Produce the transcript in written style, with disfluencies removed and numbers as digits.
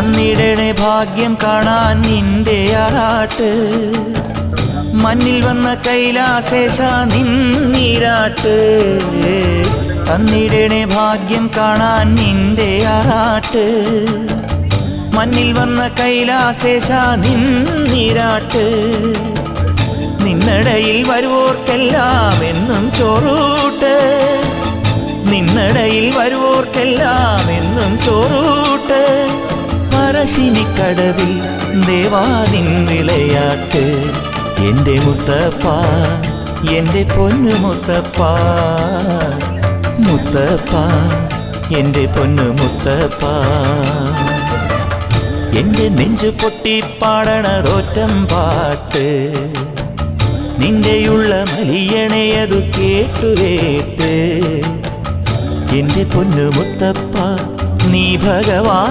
തന്നിടണേ ഭാഗ്യം കാണാൻ നിന്റെ ആറാട്ട് മണ്ണിൽ വന്ന കൈലാസേശ നിന്നീരാട്ട് തന്നിടണേ ഭാഗ്യം കാണാൻ നിന്റെ ആറാട്ട് മണ്ണിൽ വന്ന കൈലാസേശ നിന്നീരാട്ട് നിന്നടയിൽ വരുവോർക്കെല്ലാം എന്നും ചോറൂട്ട് നിന്നടയിൽ വരുവോർക്കെല്ലാം എന്നും ചോറൂട്ട് പറശ്ശിനിക്കടവിൽ ദേവാദിൻ വിളയാട്ട് എൻ്റെ മുത്തപ്പ എൻ്റെ പൊന്നു മുത്തപ്പ മുത്തപ്പ എൻ്റെ പൊന്നു മുത്തപ്പ എൻ്റെ നെഞ്ചു പൊട്ടി പാടണതൊറ്റം പാട്ട് നിന്റെയുള്ള മലിയണയതു കേട്ടുകേട്ട് എൻ്റെ പൊന്നു മുത്തപ്പ നീ ഭഗവാൻ